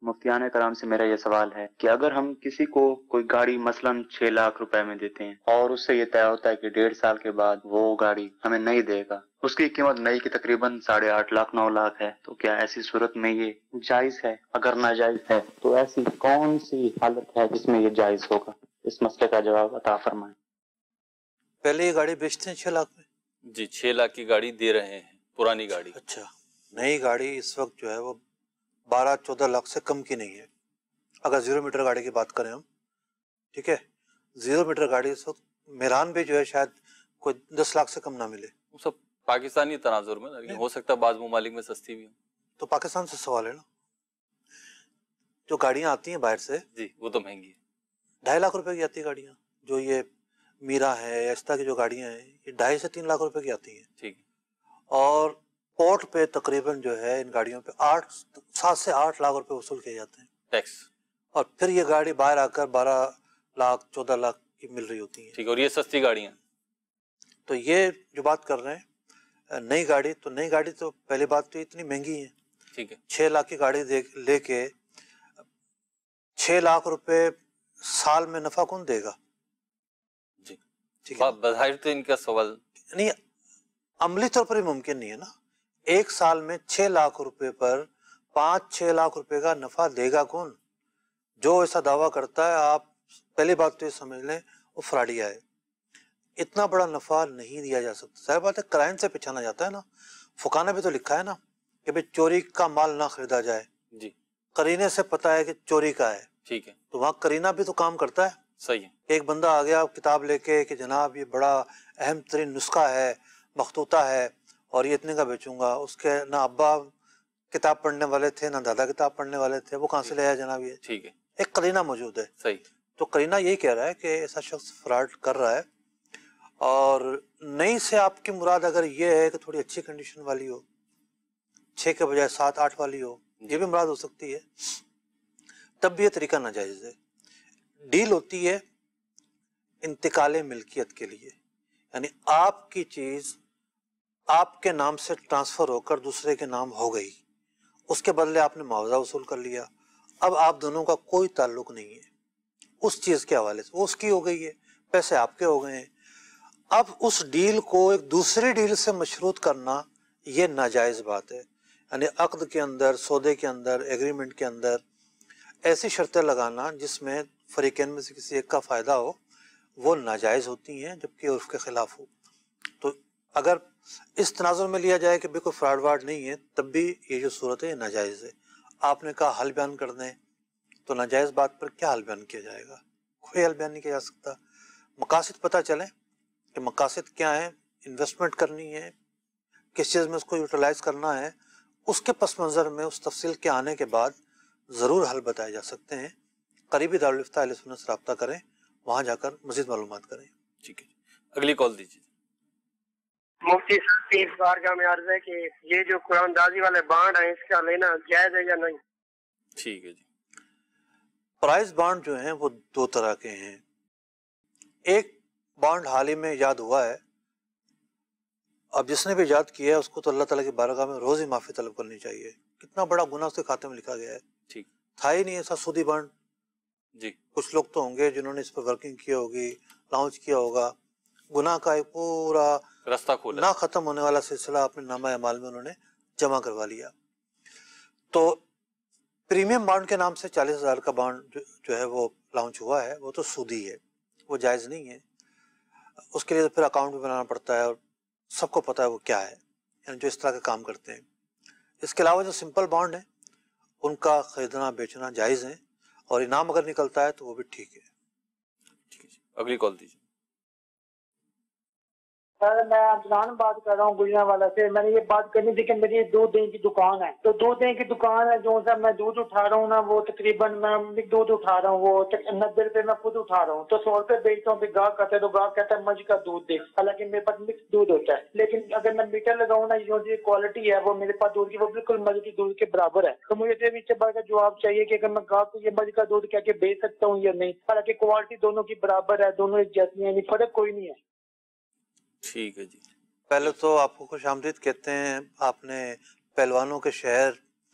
مفتیان کرام سے میرا یہ سوال ہے کہ اگر ہم کسی کو کوئی گاڑی مثلاً 6 لاکھ روپے میں دیتے ہیں اور اس سے یہ طے ہوتا ہے کہ 1.5 سال کے بعد وہ گاڑی ہمیں نہیں دے گا، اس کی قیمت نئی کی تقریباً 8.5 لاکھ 9 لاکھ ہے، تو کیا ایسی صورت میں یہ جائز ہے؟ اگر ناجائز ہے تو ایسی کون سی حالت ہے جس میں یہ جائز ہوگا؟ اس مسئلے کا جواب عطا فرمائیں۔ پہلے یہ گاڑی بیچتے ہیں 6 لاکھ میں؟ جی 6 لاکھ کی گاڑی دے رہے ہیں، پرانی گاڑی۔ اچھا، نئی گاڑی اس وقت جو ہے وہ 12-14 لاکھ سے کم کی نہیں ہے، اگر 0 میٹر گاڑی کی بات کریں ہم، ٹھیک ہے؟ 0 میٹر گاڑی اس وقت میران بھی جو ہے شاید کوئی 10 لاکھ سے کم نہ ملے۔ وہ سب پاکستانی تناظر میں، لیکن ہو سکتا ہے بعض ممالک میں سستی بھی ہوں۔ تو پاکستان سے سوال ہے نا، جو گاڑیاں آتی ہیں باہر سے جی وہ تو مہنگی ہے، 2.5 لاکھ روپے کی آتی ہیں گاڑیاں، جو یہ میرا ہے یا اس طرح کی جو گاڑیاں ہیں یہ 2.5 سے 3 لاکھ روپے کی آتی ہیں، ٹھیک ہے۔ اور پورٹ پہ تقریباً جو ہے ان گاڑیوں پہ 7 سے 8 لاکھ روپے وصول کیے جاتے ہیں ٹیکس، اور پھر یہ گاڑی باہر آ کر 12 لاکھ 14 لاکھ کی مل رہی ہوتی ہیں۔ ٹھیک ہے، اور یہ سستی گاڑیاں۔ تو یہ جو بات کر رہے ہیں نئی گاڑی، تو نئی گاڑی تو پہلی بات تو اتنی مہنگی ہے، ٹھیک ہے، 6 لاکھ کی گاڑی لے کے 6 لاکھ روپے سال میں نفع کون دے گا؟ جی ٹھیک ہے، بظاہر تو ان کا سوال نہیں عملی طور پر ہی ممکن نہیں ہے نا، ایک سال میں 6 لاکھ روپے پر 5-6 لاکھ روپے کا نفع دے گا کون؟ جو ایسا دعویٰ کرتا ہے، آپ پہلی بات تو یہ سمجھ لیں وہ فراڈیا ہے، اتنا بڑا نفع نہیں دیا جا سکتا۔ ظاہر بات ہے کرائم سے پہچانا جاتا ہے نا، فقہ نے بھی تو لکھا ہے نا کہ بھئی چوری کا مال نہ خریدا جائے، جی قرینے سے پتہ ہے کہ چوری کا ہے، ٹھیک ہے، تو وہاں قرینہ بھی تو کام کرتا ہے۔ صحیح ہے، ایک بندہ آ گیا کتاب لے کے کہ جناب یہ بڑا اہم ترین نسخہ ہے، مخطوطہ ہے، اور یہ اتنے کا بیچوں گا، اس کے نہ ابا کتاب پڑھنے والے تھے نہ دادا کتاب پڑھنے والے تھے، وہ کہاں سے لے آیا جناب؟ یہ ٹھیک ہے، ایک قرینہ موجود ہے۔ صحیح، تو قرینہ یہی کہہ رہا ہے کہ ایسا شخص فراڈ کر رہا ہے، اور نئی سے آپ کی مراد اگر یہ ہے کہ تھوڑی اچھی کنڈیشن والی ہو، 6 کے بجائے 7-8 والی ہو، یہ بھی مراد ہو سکتی ہے، تب بھی یہ طریقہ ناجائز ہے۔ ڈیل ہوتی ہے انتقال ملکیت کے لیے، یعنی آپ کی چیز آپ کے نام سے ٹرانسفر ہو کر دوسرے کے نام ہو گئی، اس کے بدلے آپ نے معاوضہ وصول کر لیا، اب آپ دونوں کا کوئی تعلق نہیں ہے اس چیز کے حوالے سے، وہ اس کی ہو گئی ہے، پیسے آپ کے ہو گئے ہیں، اب اس ڈیل کو ایک دوسری ڈیل سے مشروط کرنا یہ ناجائز بات ہے، یعنی عقد کے اندر، سودے کے اندر، ایگریمنٹ کے اندر ایسی شرطیں لگانا جس میں فریقین میں سے کسی ایک کا فائدہ ہو، وہ ناجائز ہوتی ہیں جبکہ عرف کے خلاف ہو۔ تو اگر اس تناظر میں لیا جائے کہ بھی کوئی فراڈ وارڈ نہیں ہے، تب بھی یہ جو صورت ہے یہ ناجائز ہے۔ آپ نے کہا حل بیان کر دیں، تو ناجائز بات پر کیا حل بیان کیا جائے گا؟ کوئی حل بیان نہیں کیا جا سکتا۔ مقاصد پتہ چلیں کہ مقاصد کیا ہیں، انویسٹمنٹ کرنی ہے، کس چیز میں اس کو یوٹیلائز کرنا ہے، اس کے پس منظر میں اس تفصیل کے آنے کے بعد ضرور حل بتائے جا سکتے ہیں۔ قریبی دارالفتہ اہل سنت سے رابطہ کریں، وہاں جا کر مزید معلومات کریں۔ ٹھیک ہے، اگلی کال دیجیے۔ مفتی صاحب کی اس بارگاہ میں عرض ہے کہ یہ جو قرآن دازی والے بانڈ ہیں، اس کا لینا جائز ہے یا نہیں؟ ٹھیک ہے جی۔ پرائز بانڈ جو ہیں وہ 2 طرح کے ہیں۔ ایک بانڈ حال ہی میں ایجاد ہوا ہے، اب جس نے بھی ایجاد کیا ہے اس کو تو اللہ تعالیٰ کی بارگاہ میں روز ہی معافی طلب کرنی چاہیے، کتنا بڑا گناہ اس کے کھاتے میں لکھا گیا ہے۔ ٹھیک، تھا ہی نہیں ایسا سودی بانڈ۔ جی کچھ لوگ تو ہوں گے جنہوں نے اس پر ورکنگ کی ہوگی، لانچ کیا ہوگا، گناہ کا ایک پورا راستہ کھولا، نہ ختم ہونے والا سلسلہ اپنے نامہ اعمال میں انہوں نے جمع کروا لیا۔ تو پریمیم بانڈ کے نام سے 40,000 کا بانڈ جو ہے وہ لانچ ہوا ہے، وہ تو سودی ہے، وہ جائز نہیں ہے۔ اس کے لیے پھر اکاؤنٹ بھی بنانا پڑتا ہے، اور سب کو پتہ ہے وہ کیا ہے، یعنی جو اس طرح کے کام کرتے ہیں۔ اس کے علاوہ جو سمپل بانڈ ہیں ان کا خریدنا بیچنا جائز ہے، اور انعام اگر نکلتا ہے تو وہ بھی ٹھیک ہے۔ ٹھیک ہے جی، اگلی کال دیجیے۔ سر میں عبدالرحمان بات کر رہا ہوں گلیاں والا سے۔ میں نے یہ بات کرنی تھی کہ میری دودھ دہی کی دکان ہے، تو دودھ دہی کی دکان ہے، جو سر میں دودھ اٹھا رہا ہوں نا، وہ تقریباً میں دودھ اٹھا رہا ہوں، وہ 90 روپے میں خود اٹھا رہا ہوں، تو 100 روپے بیچتا ہوں۔ پھر گاہک آتا ہے تو گاہک کہتا ہے مجھ کا دودھ دے، حالانکہ میرے پاس مکس دودھ ہوتا ہے، لیکن اگر میں میٹر لگاؤں نا، جو کوالٹی ہے وہ میرے پاس دودھ کی وہ بالکل مجھ کی دودھ کے برابر ہے۔ تو مجھے اس بار کا جواب چاہیے کہ اگر میں گاہک کو یہ مجھ کا دودھ کہہ کے بیچ سکتا ہوں یا نہیں، حالانکہ کوالٹی دونوں کی برابر ہے، دونوں ایک جیسی ہیں، یعنی فرق کوئی نہیں ہے۔ ٹھیک ہے جی۔ پہلے تو آپ کو خوش آمدید کہتے ہیں، آپ نے پہلوانوں کے شہر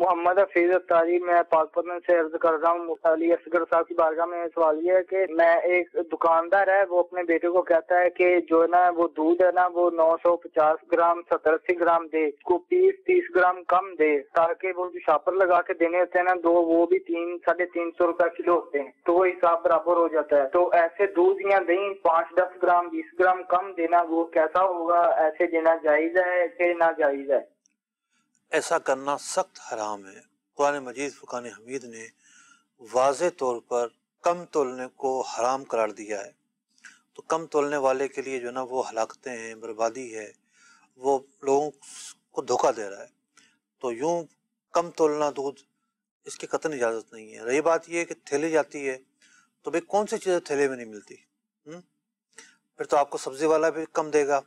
محمد حفیظ اطاری، میں پاک پتن سے عرض کر رہا ہوں. علی اصغر صاحب کی بارگاہ میں سوال یہ ہے کہ میں ایک دکاندار ہے، وہ اپنے بیٹے کو کہتا ہے کہ جو ہے نا وہ دودھ ہے نا وہ 950 گرام 70-80 گرام دے، کو 30 گرام کم دے، تاکہ وہ جو شاپر لگا کے دینے ہوتے ہیں نا دو، وہ بھی 300-350 روپے کلو ہوتے ہیں، تو وہ حساب برابر ہو جاتا ہے. تو ایسے دودھ یا دہی 5-10 گرام 20 گرام کم دینا وہ کیسا ہوگا؟ ایسے دینا جائز ہے کہ ناجائز ہے؟ ایسا کرنا سخت حرام ہے. قرآن مجید فرقان حمید نے واضح طور پر کم تولنے کو حرام قرار دیا ہے. تو کم تولنے والے کے لیے جو ہے نا وہ ہلاکتیں ہیں، بربادی ہے، وہ لوگوں کو دھوکہ دے رہا ہے. تو یوں کم تولنا دودھ اس کی قطعاً اجازت نہیں ہے. رہی بات یہ کہ تھیلی جاتی ہے تو بھئی کون سی چیزیں تھیلے میں نہیں ملتی؟ پھر تو آپ کو سبزی والا بھی کم دے گا،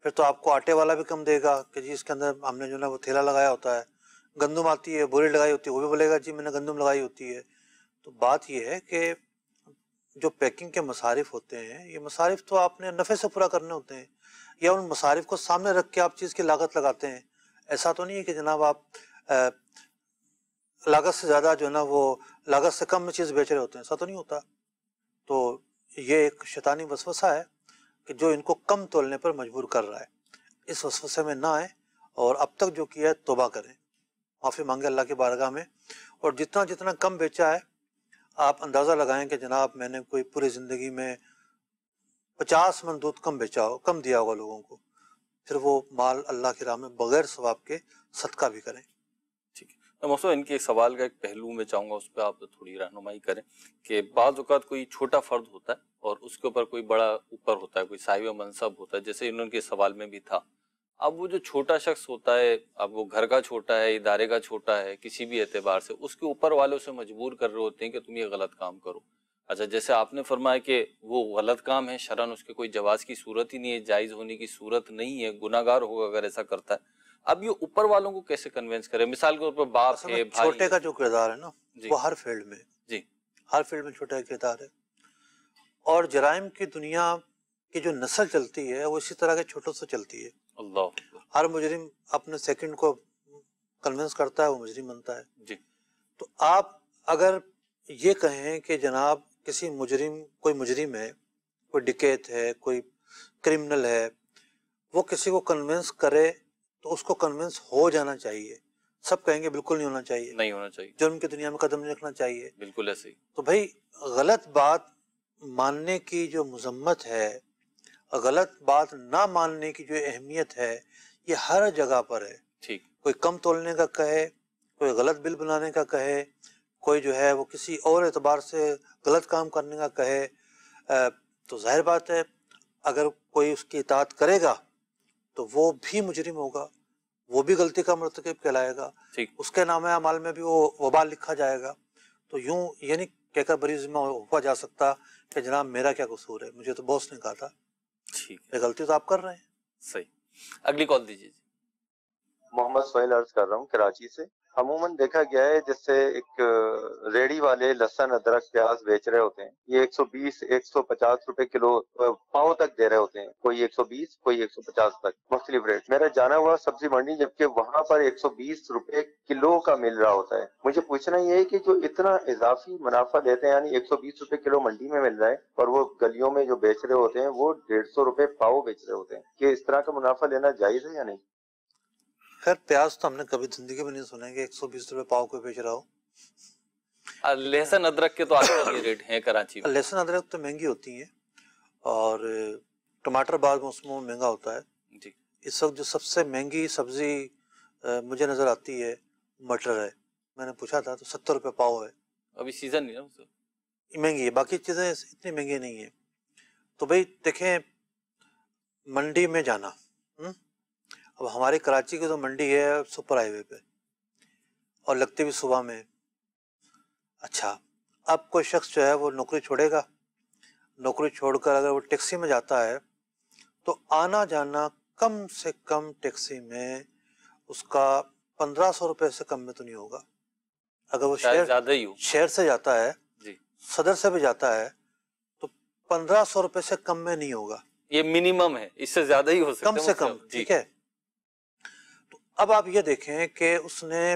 پھر تو آپ کو آٹے والا بھی کم دے گا کہ جی اس کے اندر ہم نے جو ہے وہ تھیلا لگایا ہوتا ہے. گندم آتی ہے، بوری لگائی ہوتی ہے، وہ بھی بولے گا جی میں نے گندم لگائی ہوتی ہے. تو بات یہ ہے کہ جو پیکنگ کے مصارف ہوتے ہیں، یہ مصارف تو آپ نے نفع سے پورا کرنے ہوتے ہیں، یا ان مصارف کو سامنے رکھ کے آپ چیز کی لاگت لگاتے ہیں. ایسا تو نہیں ہے کہ جناب آپ لاگت سے زیادہ جو ہے نا وہ لاگت سے کم میں چیز بیچ رہے ہوتے ہیں، ایسا تو نہیں ہوتا. تو یہ ایک شیطانی وسوسہ ہے کہ جو ان کو کم تولنے پر مجبور کر رہا ہے. اس وسوسے میں نہ آئیں اور اب تک جو کیا ہے توبہ کریں، معافی مانگے اللہ کی بارگاہ میں. اور جتنا کم بیچا ہے آپ اندازہ لگائیں کہ جناب میں نے کوئی پوری زندگی میں 50 من دودھ کم بیچا ہو، کم دیا ہوگا لوگوں کو، پھر وہ مال اللہ کی راہ میں بغیر ثواب کے صدقہ بھی کریں. ٹھیک ہے موسیٰ، ان کے ایک سوال کا ایک پہلو میں چاہوں گا اس پہ آپ تھوڑی رہنمائی کریں کہ بعض اوقات کوئی چھوٹا فرد ہوتا ہے اور اس کے اوپر کوئی بڑا اوپر ہوتا ہے، کوئی صاحب منصب ہوتا ہے، جیسے انہوں کے سوال میں بھی تھا. اب وہ جو چھوٹا شخص ہوتا ہے، اب وہ گھر کا چھوٹا ہے، ادارے کا چھوٹا ہے، کسی بھی اعتبار سے اس کے اوپر والے اسے مجبور کر رہے ہوتے ہیں کہ تم یہ غلط کام کرو. اچھا، جیسے آپ نے فرمایا کہ وہ غلط کام ہے، شرعاً اس کے کوئی جواز کی صورت ہی نہیں ہے، جائز ہونے کی صورت نہیں ہے، گناہ گار ہوگا اگر ایسا کرتا ہے. اب یہ اوپر والوں کو کیسے کنونس کرے؟ مثال کے طور پر باپ ہے، بھائی، چھوٹے کا جو کردار ہے نا وہ ہر فیلڈ میں، ہر فیلڈ میں چھوٹا کردار ہے. اور جرائم کی دنیا کی جو نسل چلتی ہے وہ اسی طرح کے چھوٹوں سے چلتی ہے. اللہ، ہر مجرم اپنے سیکنڈ کو کنونس کرتا ہے، وہ مجرم بنتا ہے. جی. تو آپ اگر یہ کہیں کہ جناب کسی مجرم، کوئی مجرم ہے، کوئی ڈکیت ہے، کوئی کرمنل ہے، وہ کسی کو کنونس کرے تو اس کو کنونس ہو جانا چاہیے. سب کہیں گے بالکل نہیں ہونا چاہیے، نہیں ہونا چاہیے، جرم کی دنیا میں قدم نہیں رکھنا چاہیے. بالکل ایسے ہی. تو بھائی غلط بات ماننے کی جو مذمت ہے، غلط بات نہ ماننے کی جو اہمیت ہے، یہ ہر جگہ پر ہے. ٹھیک. کوئی کم تولنے کا کہے، کوئی غلط بل بنانے کا کہے، کوئی جو ہے وہ کسی اور اعتبار سے غلط کام کرنے کا کہے، تو ظاہر بات ہے اگر کوئی اس کی اطاعت کرے گا تو وہ بھی مجرم ہوگا، وہ بھی غلطی کا مرتکب کہلائے گا، اس کے نام اعمال میں بھی وہ وبال لکھا جائے گا. تو یوں یہ نہیں کہہ کر بری ذمہ ہوا جا سکتا کہ جناب میرا کیا قصور ہے، مجھے تو باس نے کہا تھا. ٹھیک ہے، غلطی تو آپ کر رہے ہیں. صحیح. اگلی کال دیجیے. محمد سہیل عرض کر رہا ہوں کراچی سے. عموماً دیکھا گیا ہے جیسے ایک ریڑھی والے لہسن ادرک پیاز بیچ رہے ہوتے ہیں، یہ 120-150 روپے کلو پاؤ تک دے رہے ہوتے ہیں، کوئی 120 کوئی 150 تک، مختلف ریٹ. میرا جانا ہوا سبزی منڈی، جبکہ وہاں پر 120 روپے کلو کا مل رہا ہوتا ہے. مجھے پوچھنا یہ ہے کہ جو اتنا اضافی منافع دیتے ہیں، یعنی 120 روپے کلو منڈی میں مل رہا ہے اور وہ گلیوں میں جو بیچ رہے ہوتے ہیں وہ 150 روپے پاؤ بیچ رہے ہوتے ہیں، کہ اس طرح کا منافع لینا جائز ہے یا نہیں؟ خیر پیاز تو ہم نے کبھی زندگی میں نہیں سنا کہ 120 روپے پاؤ کو بیچ رہا ہو. لہسن ادرک کے تو آج کل یہ ریٹ ہیں کراچی میں. لہسن ادرک تو مہنگی ہوتی ہیں، اور ٹماٹر بعض موسموں میں مہنگا ہوتا ہے. جی. اس وقت جو سب سے مہنگی سبزی مجھے نظر آتی ہے مٹر ہے. میں نے پوچھا تھا تو 70 روپے پاؤ ہے. ابھی سیزن نہیں نا، مہنگی ہے، باقی چیزیں اتنی مہنگی نہیں ہیں. تو بھئی دیکھیں منڈی میں جانا، اب ہماری کراچی کی تو منڈی ہے سپر ہائی وے پہ اور لگتی بھی صبح میں. اچھا، اب کوئی شخص جو ہے وہ نوکری چھوڑے گا، نوکری چھوڑ کر اگر وہ ٹیکسی میں جاتا ہے تو آنا جانا کم سے کم ٹیکسی میں اس کا 1500 روپے سے کم میں تو نہیں ہوگا. اگر وہ شہر سے جاتا ہے، صدر سے بھی جاتا ہے، تو 1500 روپے سے کم میں نہیں ہوگا. یہ منیمم ہے، اس سے زیادہ ہی ہو سکتا ہے کم سے کم. ٹھیک ہے. تو اب آپ یہ دیکھیں کہ اس نے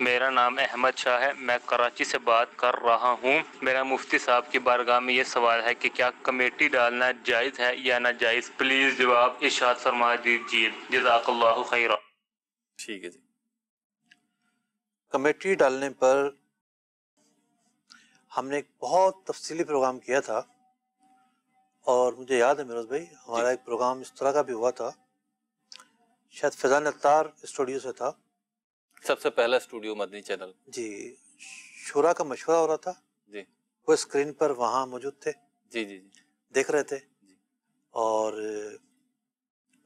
میرا نام احمد شاہ ہے، میں کراچی سے بات کر رہا ہوں۔ میرا مفتی صاحب کی بارگاہ میں یہ سوال ہے کہ کیا کمیٹی ڈالنا جائز ہے یا ناجائز؟ پلیز جواب ارشاد فرما دیجیے، جزاک اللہ خیرا۔ ٹھیک ہے جی۔ کمیٹی ڈالنے پر ہم نے ایک بہت تفصیلی پروگرام کیا تھا، اور مجھے یاد ہے میروز بھائی ہمارا ایک پروگرام اس طرح کا بھی ہوا تھا، شاید فیضان اتار اسٹوڈیو سے تھا، سب سے پہلا اسٹوڈیو مدنی چینل۔ جی، شورا کا مشورہ ہو رہا تھا، جی، وہ اسکرین پر وہاں موجود تھے، جی جی جی، دیکھ رہے تھے، اور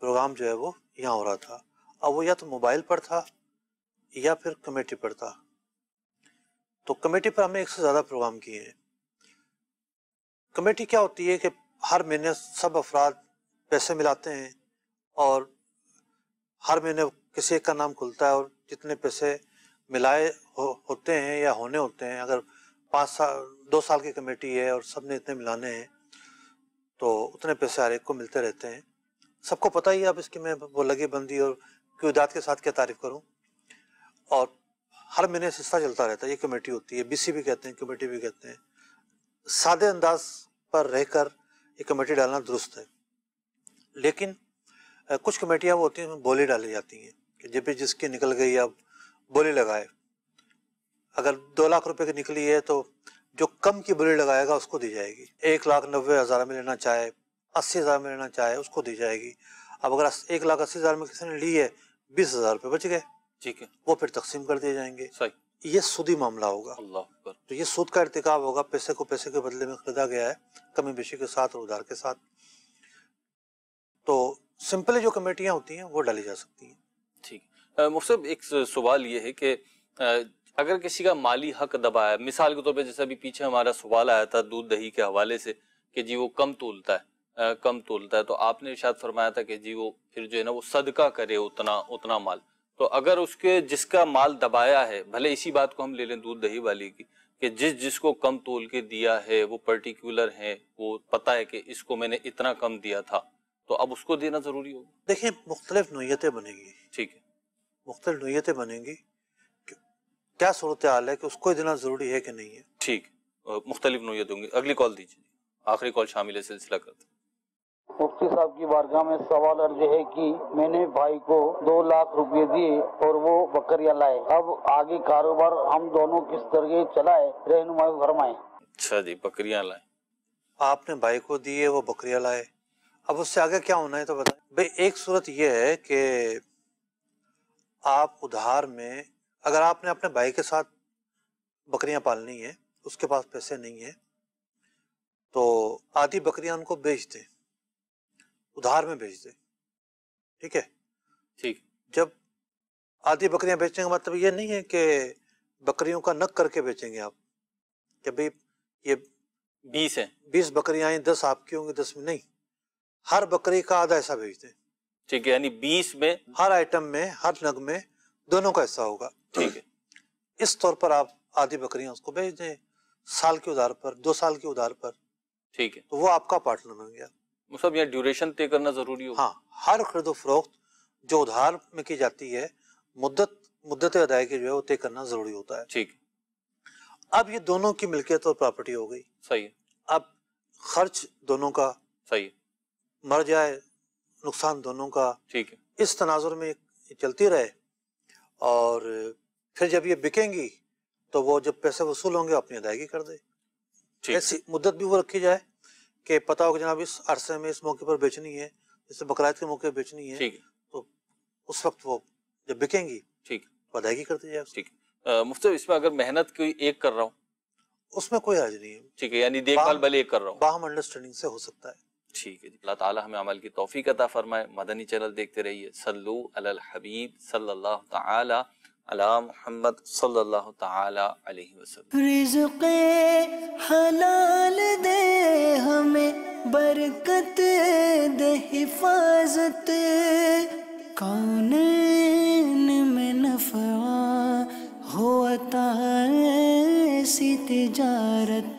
پروگرام جو ہے وہ یہاں ہو رہا تھا۔ اب وہ یا تو موبائل پر تھا یا پھر کمیٹی پر تھا، تو کمیٹی پر ہم نے 1 سے زیادہ پروگرام کیے ہیں۔ کمیٹی کیا ہوتی ہے کہ ہر مہینے سب افراد پیسے ملاتے ہیں، اور ہر مہینے کسی ایک کا نام کھلتا ہے، اور جتنے پیسے ملائے ہوتے ہیں یا ہونے ہوتے ہیں، اگر 2 سال کی کمیٹی ہے اور سب نے اتنے ملانے ہیں تو اتنے پیسے ہر ایک کو ملتے رہتے ہیں۔ سب کو پتہ ہی ہے، اب اس کی میں وہ لگے بندی اور قیودات کے ساتھ کیا تعریف کروں، اور ہر مہینے سلسلہ چلتا رہتا ہے۔ یہ کمیٹی ہوتی ہے، بی سی بھی کہتے ہیں، کمیٹی بھی کہتے ہیں۔ سادے انداز پر رہ کر یہ کمیٹی ڈالنا درست ہے، لیکن کچھ کمیٹیاں وہ ہوتی ہیں بولی ڈالی جاتی ہیں کہ جب بھی جس کی نکل گئی اب بولی لگائے۔ اگر 2 لاکھ روپے کی نکلی ہے تو جو کم کی بولی لگائے گا اس کو دی جائے گی۔ 1,90,000 میں لینا چاہے، 80,000 میں لینا چاہے، اس کو دی جائے گی۔ اب اگر 1,80,000 میں کسی نے لی ہے، 20,000 روپے بچ گئے، ٹھیک ہے، وہ پھر تقسیم کر دیے جائیں گے۔ صحیح، یہ سودی معاملہ ہوگا، اللہ اکبر۔ تو یہ سود کا ارتکاب ہوگا، پیسے کو پیسے کے بدلے میں خریدا گیا ہے، کمی بیشی کے ساتھ اور ادھار کے ساتھ۔ تو سمپلی جو کمیٹیاں ہوتی ہیں وہ ڈالی جا سکتی ہیں۔ ٹھیک، مفتی صاحب ایک سوال یہ ہے کہ اگر کسی کا مالی حق دبایا، مثال کے طور پہ جیسا ابھی پیچھے ہمارا سوال آیا تھا دودھ دہی کے حوالے سے کہ جی وہ کم تولتا ہے، تو آپ نے ارشاد فرمایا تھا کہ جی وہ پھر جو ہے نا وہ صدقہ کرے اتنا مال۔ تو اگر اس کے جس کا مال دبایا ہے، بھلے اسی بات کو ہم لے لیں دودھ دہی والی کی، کہ جس کو کم تول کے دیا ہے وہ پرٹیکولر ہے، وہ پتہ ہے کہ اس کو میں نے اتنا کم دیا تھا، تو اب اس کو دینا ضروری ہوگا؟ دیکھیں، مختلف نوعیتیں بنیں گی، ٹھیک ہے، مختلف نوعیتیں بنیں گی، کیا صورتحال ہے کہ اس کو ہی دینا ضروری ہے کہ نہیں ہے۔ ٹھیک، مختلف نوعیت ہوں گی۔ اگلی کال دیجیے، آخری کال شامل ہے، سلسلہ کرتے ہیں۔ مفتی صاحب کی بارگاہ میں سوال عرض ہے کہ میں نے بھائی کو 2 لاکھ روپے دیے اور وہ بکریاں لائے، اب آگے کاروبار ہم دونوں کس طرح چلائے، رہنمائی فرمائیں۔ اچھا جی، بکریاں لائیں، آپ نے بھائی کو دیے، وہ بکریاں لائے، اب اس سے آگے کیا ہونا ہے تو بتائیں۔ بھئی ایک صورت یہ ہے کہ آپ ادھار میں، اگر آپ نے اپنے بھائی کے ساتھ بکریاں پالنی ہیں، اس کے پاس پیسے نہیں ہیں، تو آدھی بکریاں ان کو بیچ دیں، ادھار میں بیچ دیں، ٹھیک ہے؟ ٹھیک، جب آدھی بکریاں بیچنے کا مطلب یہ نہیں ہے کہ بکریوں کا نگ کر کے بیچیں گے آپ، کہ بھئی یہ 20 ہیں، 20 بکریاں آئیں، 10 آپ کی ہوں گی، 10 میں نہیں، ہر بکری کا آدھا حصہ بیچ دیں، ٹھیک ہے، یعنی 20 میں ہر آئٹم میں، ہر نگ میں دونوں کا حصہ ہوگا، ٹھیک ہے۔ اس طور پر آپ آدھی بکریاں اس کو بیچ دیں، سال کے ادھار پر، 2 سال کے ادھار پر، ٹھیک ہے، تو وہ آپ کا پارٹنر بن گیا۔ مطلب یہ ڈیوریشن طے کرنا ضروری ہوگا؟ ہاں، ہر خرید و فروخت جو ادھار میں کی جاتی ہے، مدت ادائیگی جو ہے وہ طے کرنا ضروری ہوتا ہے۔ ٹھیک، اب یہ دونوں کی ملکیت اور پراپرٹی ہو گئی، صحیح ہے، اب خرچ دونوں کا، صحیح ہے، مر جائے نقصان دونوں کا، ٹھیک ہے، اس تناظر میں یہ چلتی رہے، اور پھر جب یہ بکیں گی تو وہ جب پیسے وصول ہوں گے اپنی ادائیگی کر دے۔ ایسی مدت بھی وہ رکھی جائے کہ پتہ ہو کہ جناب اس عرصے میں اس موقع پر بیچنی ہے، جیسے بقرعید کے موقع پر بیچنی ہے، تو اس وقت وہ جب بکیں گی ٹھیک تو ادائیگی کر دی جائے۔ ٹھیک، مفتی اس میں اگر محنت کوئی ایک کر رہا ہوں، اس میں کوئی حرج نہیں ہے، ٹھیک ہے، یعنی دیکھ بھال بھلے ایک کر رہا ہوں، باہم انڈرسٹینڈنگ سے ہو سکتا ہے۔ ٹھیک ہے جی، اللہ تعالی ہمیں عمل کی توفیق عطا فرمائے۔ مدنی چینل دیکھتے رہیے، صلو علی الحبیب صلی اللہ تعالی علی محمد صلی اللہ تعالی علیہ وسلم۔ رزق حلال دے ہمیں، برکت دے حفاظت، کونین میں نفع ہو عطا ایسی تجارت،